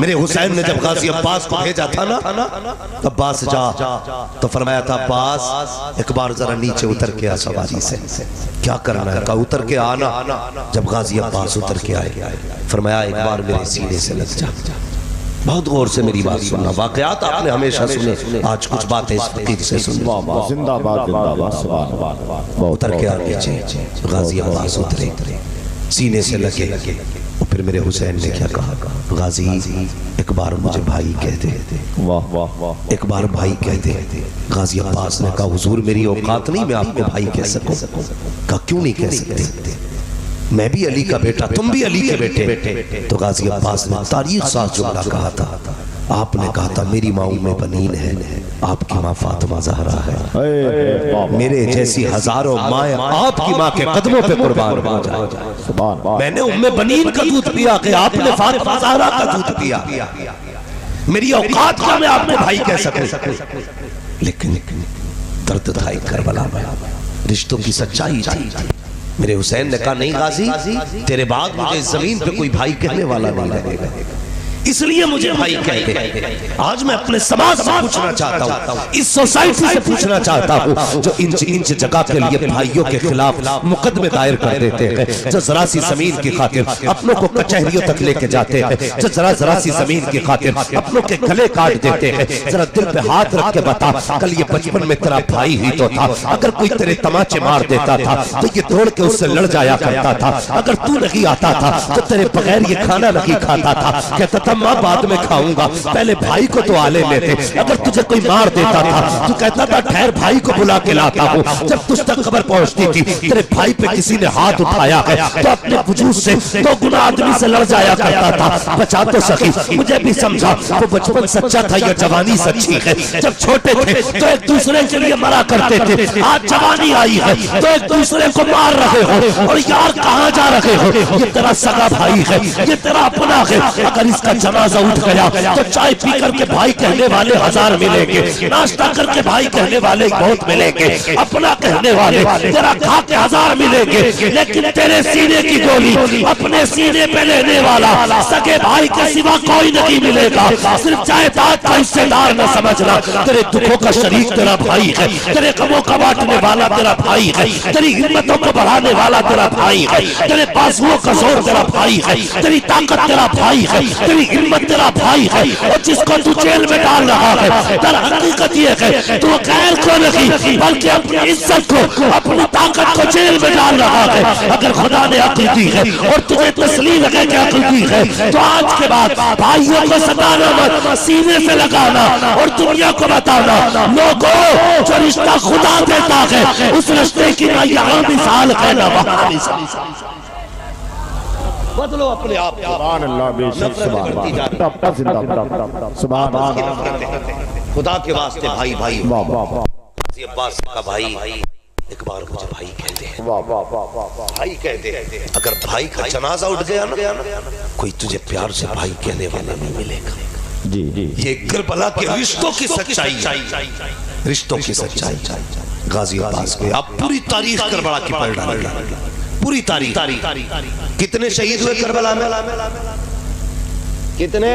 मेरे हुसैन ने जब गाजी अब्बास को भेजा था ना, अब्बास जा, तो फरमाया था अब्बास एक बार जरा नीचे उतर के आ सवारी से। क्या करना है? कहा उतर के आना। जब गाजी अब्बास उतर के आए, फरमाया एक बार मेरे सीने से लग जा। बहुत गौर से मेरी बात सुनना, वाकयात आपने हमेशा सुने, आज कुछ बातें इस फकीर से सुनो। जिंदाबाद जिंदाबाद। उतर के आ नीचे, गाजी अब्बास उतरे, सीने से लगे। फिर मेरे हुसैन ने क्या कहा? गाजी एक बार मुझे भाई कह दे। वाह वाह वाह। एक बार भाई कह दे। गाजी अब्बास ने कहा हुजूर मेरी औकात नहीं मैं आपको भाई कह सकूं। कहा क्यों नहीं कह सकते? मैं भी अली का बेटा, तुम भी अली के बेटे। तो गाजी अब्बास ने तारीख साज जुमला कहा था। आपने कहा था मेरी माँ उम्मे बनीन है, आपकी माँ फातिमा ज़हरा है। मेरे जैसी हजारों माएँ आपकी माँ के कदमों पे कुर्बान हो जाए। मैंने उम्मे बनीन का दूध पिया कि आपने फातिमा ज़हरा का दूध पिया। मेरी औकात क्या मैं आपको भाई कह सकूं? लेकिन दर्द था करबला में, रिश्तों की सच्चाई थी। मेरे हुसैन ने कहा नहीं गाजी, तेरे बाद मुझे जमीन पे कोई भाई कहने वाला नहीं रहेगा, इसलिए मुझे भाई कहते। आज मैं अपने समाज से पूछना चाहता हूँ, इस सोसाइटी से पूछना चाहता हूँ जो इंच इंच जगह के लिए भाइयों के खिलाफ मुकदमे दायर कर देते हैं, जो जरा सी जमीन की खातिर अपनों को कचहरियों तक लेके जाते हैं, जो जरा सी जमीन की खातिर अपनों के गले काट देते हैं। जरा दिल पे हाथ रख के बता, कल ये बचपन में तेरा भाई ही तो था। अगर कोई तेरे तमाचे मार देता था तो ये दौड़ के उससे लड़ जाया करता था। अगर तू नहीं आता था तो तेरे बगैर ये खाना नहीं खाता था। कहता माँ बाद में खाऊंगा, पहले भाई को तो आले लेते। अगर तुझे कोई मार देता था तू कहता था ठहर भाई को बुला के लाता हूँ। जब तुझ तक खबर पहुंचती थी तेरे भाई पे किसी ने हाथ उठाया है तो अपने वजूद से तो गुना आदमी से लड़ जाया करता था। बचा तो सकी, मुझे भी समझा वो बचपन सच्चा था या जवानी सच्ची है। जब छोटे थे तो एक दूसरे के लिए मरा करते थे, आज जवानी आई है तो एक दूसरे को मार रहे हो। और यार कहाँ जा रहे हो? ये तेरा सगा भाई है, ये तेरा अपना है। अगर इसका जनाजा उठ गया तो चाय पी करके भाई कहने वाले हजार मिलेंगे, नाश्ता करके भाई कहने वाले बहुत मिलेंगे, अपना कहने वाले तेरा खा के हजार मिलेंगे। लेकिन तेरे सीने की गोली अपने सीने पे लेने वाला सगे भाई के सिवा कोई नहीं मिलेगा। सिर्फ जायदाद का हिस्सेदार न समझना, तेरे दुखों का शरीक तेरा भाई है, तेरे गमों का बांटने वाला तेरा भाई है, तेरी हिम्मतों को बढ़ाने वाला तेरा भाई है, तेरे बाजुओं का जोर तेरा भाई है, तेरी ताकत तेरा भाई है, तेरी हिम्मत तेरा भाई है। और जिसको तू जेल में डाल रहा है दर हकीकत ये है तू गैर को नहीं बल्कि अपनी इज्जत को, अपनी ताकत को जेल में डाल रहा है। अगर खुदा ने अक्ल दी है और तुझे तस्लीम है कि अक्ल दी है तो आज के बाद भाइयों को सताना मत, सीने से लगाना और दुनिया को बताना लोगों जो रिश्ता खुदा देता है उस रिश्ते की ना यहाँ मिसाल है ना वहाँ मिसाल। बदलो अपने आप। सुभान अल्लाह, बेशक सुभान अल्लाह। खुदा के वास्ते भाई भाई अब्बास का भाई एक बार मुझे भाई कहते हैं, भाई कहते हैं। अगर भाई का जनाजा उठ गया ना कोई तुझे प्यार से भाई कहने वाला नहीं मिलेगा। जी जी, ये करबला के रिश्तों की सच्चाई, रिश्तों की सच्चाई। गाजी अब्बास को आप पूरी तारीख करबला की पढ़ डालेंगे, पूरी तारीख। कितने शहीद हुए करबला में? कितने?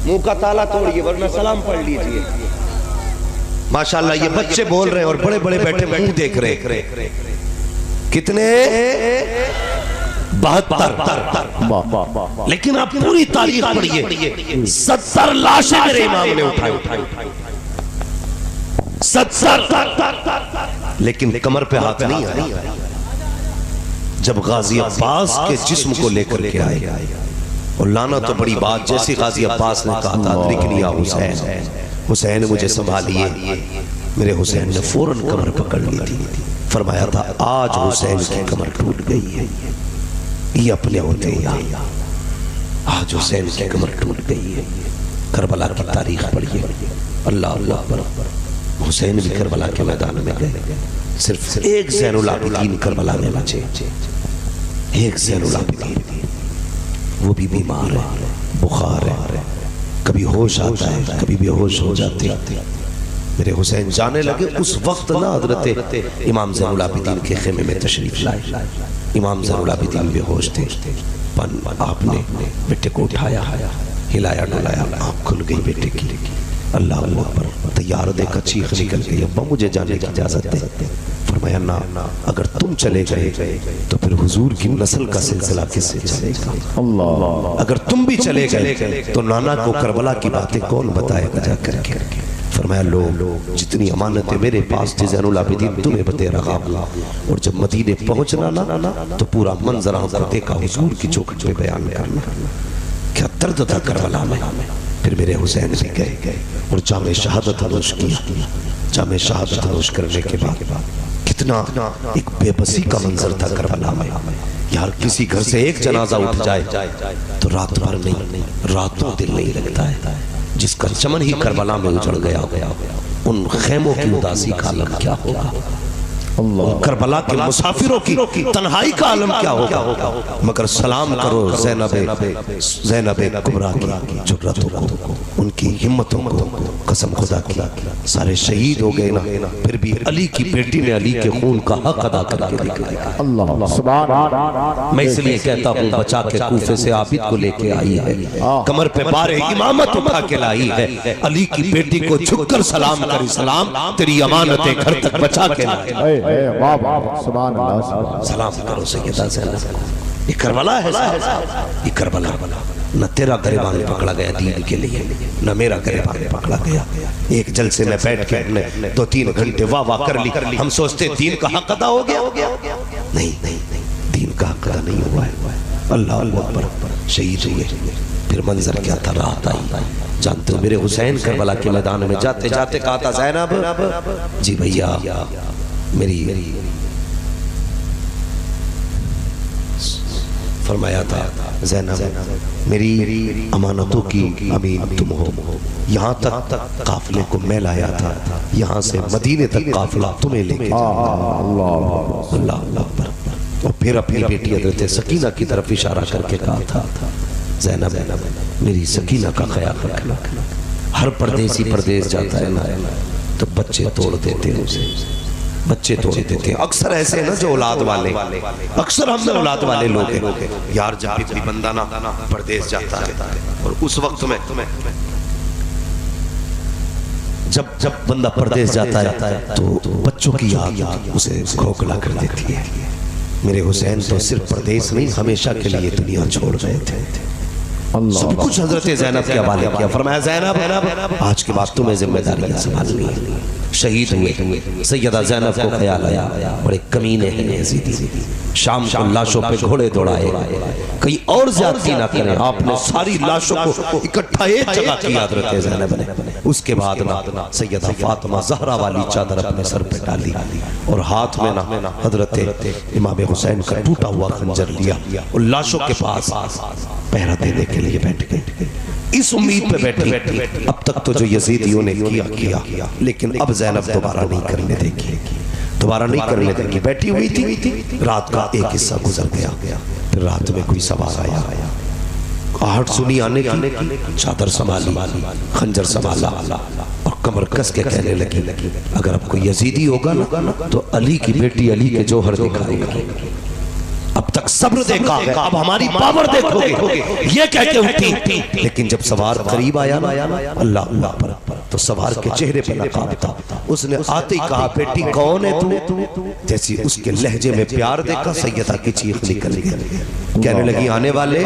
मुंह का ताला तोड़िए वरना सलाम पढ़ लीजिए। माशाल्लाह ये बच्चे बोल रहे हैं और बड़े बड़े बैठे मुंह देख रहे। कितने? 72। लेकिन आप पूरी तारीख पढ़िए, 70 लाशें मेरे इमाम ने उठाई, 70। लेकिन कमर पे हाथ नहीं आया। जब गाजी अब्बास के जिस्म को लेकर के आए और लाना तो बड़ी बात, जैसे गाजी अब्बास ने कहा था अदरिकनिया हुसैन, हुसैन मुझे संभालिए, मेरे हुसैन ने फौरन कमर पकड़ ली थी। फरमाया था आज हुसैन की कमर टूट गई है, ये अपने होते हैं, आज हुसैन की कमर टूट गई है। करबला की तारीख पढ़िए, अल्लाह अल्लाह अकबर। हुसैन भी करबला के मैदान में गए, सिर्फ एक ज़ैनुल आबिदीन करबला में बचे, एक ज़ैनुल आबिदीन, वो भी बीमार है, बुखार है, कभी होश आता है कभी बेहोश हो जाते। मेरे हुसैन जाने लगे उस वक्त ना हज़रत इमाम ज़ैनुल आबिदीन के खेमे में तशरीफ लाए। इमाम ज़ैनुल आबिदीन बेहोश थे, आपने बेटे को उठाया, हिलाया डुलाया, आँख खुल गई बेटे की। अल्लाह अकबर, तैयार देखा चीख निकल गई, अब्बा मुझे जाने की इजाजत दे। फरमाया ना, अगर तुम चले गए तो फिर हुजूर की नस्ल का सिलसिला किससे चलेगा? अल्लाह। अगर तुम भी चले गए तो नाना को करबला की बातें कौन बताएगा जा करके? फरमाया लो, जितनी अमानतें मेरे पास थी ज़ैनुल आबिदीन तुम्हें बते रहा। और जब मदीने पहुंचना ना तो पूरा मंजर आंखों देखा, हुजूर की चौखट पे बयान करना, क्या दर्द था करबला में। फिर मेरे हुसैन भी गए और जामे शहादत नोश किया। जामे शहादत नोश करने के बाद कितना एक बेबसी का मंजर था करबला में। यार किसी घर से एक जनाजा उठ जाए तो रात भर नहीं, रातों दिल नहीं लगता है। जिसका चमन ही करबला में उजड़ गया, उन खेमों की उदासी का आलम क्या होगा? करबला के मुसाफिरों की तन्हाई का आलम क्या होगा? मगर सलाम करो ज़ैनब कुबरा की जुर्रतों को, उनकी हिम्मतों को। कसम खुदा की, सारे शहीद हो गए ना, फिर भी अली की बेटी ने अली के खून का हक अदा करके दिखाया। अल्लाह सुभान। मैं इसलिए कहता हूँ, बचा के कूफे से आबिद को लेके आई है, कमर पे बारे इमामत उठा के लाई है। अली की बेटी को झुककर सलाम करी, सलाम तेरी अमानतें घर तक बचा के लाई। वाह वाह, सुभान अल्लाह। सलाम करो सैयदा ज़ैनब। ये करबला है, ये करबला। न तेरा गिरबान पकड़ा गया दीन के लिए, न मेरा गिरबान पकड़ा गया। एक जलसे में बैठ के हमने 2-3 घंटे वाह वाह कर ली। हम सोचते दीन का हक अदा हो गया। नहीं, दीन का हक अदा नहीं हुआ है। अल्लाह अकबर, शहीद हुए। फिर मंजर क्या था? रात आई। जानते हो मेरे हुसैन करबला के मैदान में जाते जाते कहा था, ज़ैनब जी भैया, मेरी फरमाया था, ज़ैनब मेरी अमानतों की अमीन तुम हो। यहाँ तक काफिले को मैं लाया था, यहाँ से मदीने तक काफिला तुम्हें लेके अल्लाह अकबर। और फिर अपनी बेटी हज़रत सकीना की तरफ इशारा करके कहा था, ज़ैनब मेरी सकीना का ख्याल रखना। हर परदेसी परदेश जाता है ना तो बच्चे तोड़ देते हैं उसे, बच्चे तोड़ देते हैं। अक्सर ऐसे ना जो औलाद वाले, अक्सर हम में औलाद वाले लोग हैं यार। जब भी बंदा ना परदेश जाता है और उस वक्त में जब बंदा परदेश जाता है तो बच्चों की याद उसे खोखला कर देती है। मेरे हुसैन तो सिर्फ परदेश नहीं, हमेशा के लिए दुनिया छोड़ गए थे। सब कुछ हजरत ज़ैनब के हवाले किया। फरमाया, ज़ैनब आज के बाद तुम्हें जिम्मेदारियां संभालनी है। शहीद हुए सैयदा ज़ैनब को ख्याल आया, बड़े कमीने हैं यज़ीदी, शाम को लाशों पे घोड़े दौड़ाए, कहीं और ज्यादती ना करें। आपने सारी लाशों को इकट्ठा एक जगह किया हजरत ज़ैनब ने। उसके बाद ना सैयदा फातिमा ज़हरा वाली चादर अपने सर पे डाली और हाथ में ना हजरत इमाम हुसैन का टूटा हुआ खंजर लिया और लाशों के पास पहरा देने के लिए बैठ गए। इस उम्मीद पे बैठी, अब तक तो जो यजीदियों ने किया, लेकिन अब ज़ैनब दोबारा नहीं करने देगी, दोबारा नहीं करने देगी। बैठी हुई थी, रात का एक हिस्सा गुजर गया। फिर रात में कोई सवार आया, आहट सुनी आने की, चादर संभाली, खंजर संभाला और कमर कस के कहने लगी, अगर अब कोई यजीदी होगा ना तो अली की बेटी अली के जौहर दिखाएगा। अब तक सब्र देखा है, अब हमारी पावर देखोगे, ये कह के उठी। लेकिन जब सवार करीब आया ना, अल्लाह पर तो सवार के चेहरे पर नकाब था। उसने आते ही कहा, बेटी कौन है तू? जैसी उसके लहजे में प्यार देखा, सैयदा की चीख निकल गई। कहने लगी, आने वाले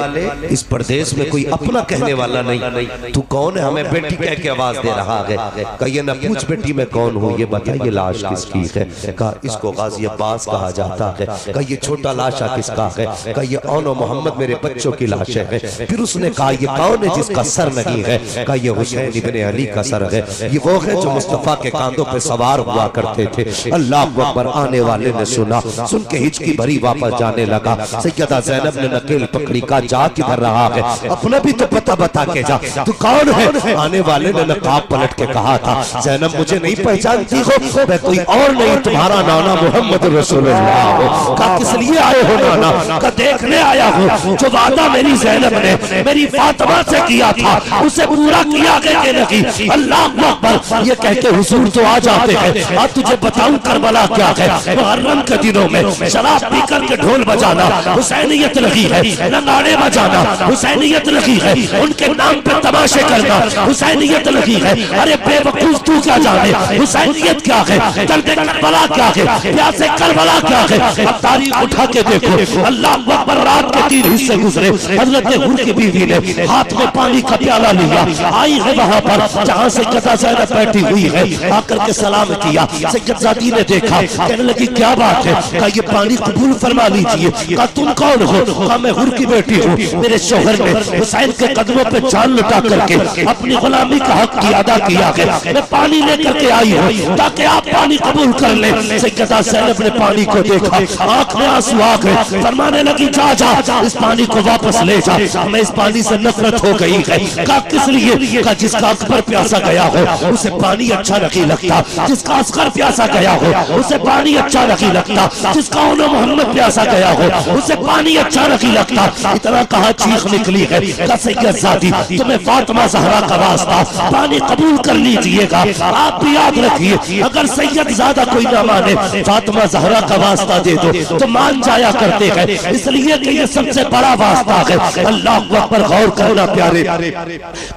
इस प्रदेश में कोई अपना कहने वाला नहीं, तू कौन है? हमें बेटी कह के आवाज दे रहा है। कहिए न पूछ बेटी मैं कौन हूँ, ये बताइए लाश किसकी है? कहा इसको गाजी अब्बास कहा जाता है। कहिए छोटा लाशा किसका है? कहिए औनो मोहम्मद मेरे बच्चों की लाश है। फिर उसने कहा, ये कौन है जिसका सर नहीं है? कहिए हुसैन इब्ने अली का सर है। ये वो है जो मुस्तफा के कांधों पे सवार हुआ करते थे। अल्लाह अकबर। आने वाले ने सुना, सुन के हिचकी भरी वापस जाने लगा। सैयदा ज़ैनब ने नकेल पकड़ी, का जा किधर रहा है? अपना भी तो पता बता के जा, तू कौन है? आने वाले ने नकाब पलट के कहा था, ज़ैनब मुझे नहीं पहचानती हो, मैं कोई और नहीं तुम्हारा नाना मोहम्मद रसूलुल्लाह हो। का किस लिए आए हो नाना? का देखने आया हूँ जो वादा मेरी ज़ैनब ने मेरी फातिमा से किया था उसे पूरा किया गया कि नहीं? अल्लाह अल्लाह अकबर ये कह के हुजूर तो आ जाते हैं। अब तुझे बताऊं करबला क्या है। मुहर्रम के दिनों में शराब पी करके ढोल बजाना हुसैनियत लगी है, नगाड़े बजाना हुसैनियत लगी है, उनके नाम पे तमाशे करना हुसैनियत लगी है। अरे बेवकूफ तू क्या जाने हुसैनियत क्या है, दर्द करबला क्या है, प्यासे करबला क्या है। अब तारीख उठा के देखो, अल्लाह अकबर, रात के 3 हिस्से गुजरे। हजरत हुर की बीवी ने हाथ में पानी का प्याला लिया, आई है वहां पर जहां से सैयदा ज़ैनब बैठी हुई है, आकर के सलाम किया। सैयदजादी ने देखा, कहने लगी क्या बात है। कहा ये पानी कबूल फरमा लीजिए। कहा तुम कौन हो। कहा मैं हुर की बेटी हूँ, मेरे शोहर ने हुसैन के कदमों पे जान लुटा करके अपनी गुलामी का हक की अदा किया है। मैं पानी लेकर के आई हूँ ताकि आप पानी कबूल कर ले। सैयदा ज़ैनब ने पानी को देखा, आंख में आंसू आ गए, फरमाने लगी जा जा इस पानी को वापस ले जा, हमें इस पानी से नफरत हो गई है। कहा किस लिए। कहा जिसका अकबर प्यासा गया हो उसे पानी अच्छा नहीं लगता, जिसका असगर प्यासा गया हो उसे पानी अच्छा नहीं लगता, जिसका उन्हें मोहम्मद प्यासा गया हो उसे पानी अच्छा नहीं लगता। इतना कहा चीख निकली है। कहा सैयदजादी तुम्हें फातिमा ज़हरा का वास्ता पानी कबूल कर लीजिएगा। आप भी याद रखिए, अगर सैयदजादा कोई ना माने फातिमा ज़हरा का वास्ता दे दो तो मान जाया करते हैं, इसलिए कि ये सबसे बड़ा वास्ता है। अल्लाह अकबर, गौर करना प्यारे।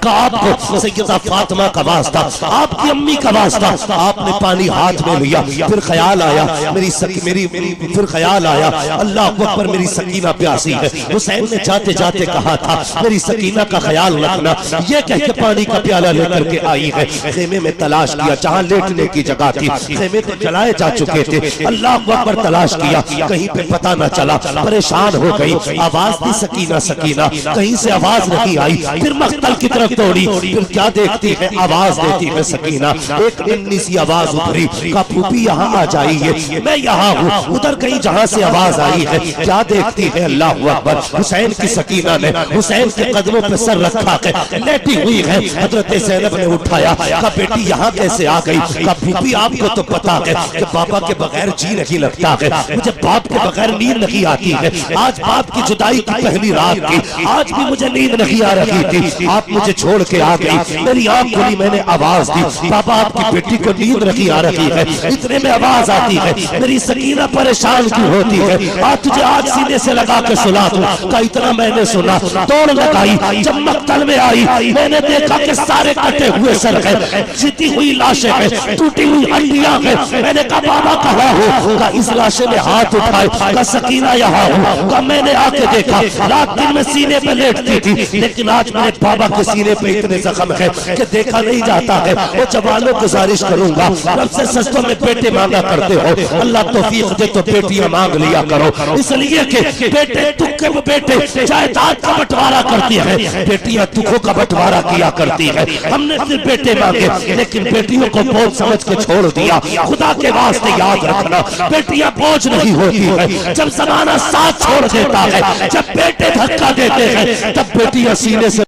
कहा आपको सैयदा फातिमा का वास्ता, आपकी अम्मी का वास्ता। आपने पानी हाथ में लिया, फिर ख्याल आया मेरी फिर ख्याल आया अल्लाह अकबर मेरी सकीना प्यासी है। हुसैन ने जाते जाते कहा था मेरी सकीना का ख्याल रखना। ये कह के पानी का प्याला लेकर के आई है। खेमे में तलाश किया, जहाँ लेटने की जगह थी, खेमे तो जलाए जा चुके थे। अल्लाह अकबर तलाश किया, कहीं पे पता न चला, परेशान हो गई। आवाज थी सकीना सकीना, कहीं से आवाज नहीं आई। फिर मख्तल की तरफ दौड़ी, फिर क्या देखती है, आवाज देती है सकीना। एक नन्ही सी आवाज उभरी, कहा फूफी यहाँ आ जाइए, मैं यहाँ हूँ। उधर कहीं जहाँ से आवाज आई है, क्या देखती है अल्लाह अकबर, हुसैन की सकीना ने हुसैन के कदमों पर सर रखा है, लेटी हुई है। हजरत ज़ैनब ने उठाया, कहा बेटी यहाँ कैसे आ गई। कहा फूफी आपको तो पता है कि बाबा के बगैर जी नहीं लगता है, मुझे बाप के बगैर नींद नहीं आती है। आज बाप की जुदाई की पहली रात थी, आज भी मुझे नींद नहीं आ रही थी, आप मुझे छोड़ के आ गई। मेरी आंख खुली, मैंने आवाज दी, बाबा आपकी बेटी को नींद नहीं आ रही है। इतने में आवाज आती है, मेरी सकीना परेशान क्यों होती है, आज तुझे आज सीने से लगा के सुला दूं। का इतना मैंने सुना, दौड़ लगाई। जब मक्तल में आई, मैंने देखा कि सारे कटे हुए सर है, जीती हुई लाशें हैं, टूटी हुई हड्डियां हैं। मैंने कहा बाबा कहाँ हो। का इस लाशे में हाथ उठाए, का सकीना यहाँ हो। का मैंने आके देखा, रात दिन में सीने पे लेटती थी, लेकिन आज मेरे बाबा के सीने पे इतने जख्म है कि देखा नहीं जाता है। वो जवानों गुजारिश करूंगा, रब से सस्तों में बेटे मांगा करते हो, अल्लाह तौफीक दे तो बेटियां मांग लिया करो। इसलिए कि बेटे तुक्के में बेटे जायदाद का बंटवारा करती है, बेटियां दुखों का बंटवारा किया करती है। हमने सिर्फ बेटे मांगे, लेकिन बेटियों को बोझ समझ के छोड़ दिया। खुदा के वास्ते याद रखना, बेटियां बोझ नहीं होती है। जब जमाना साथ छोड़ देता है, जब बेटे धक्का देते हैं, तब बेटियां सीने से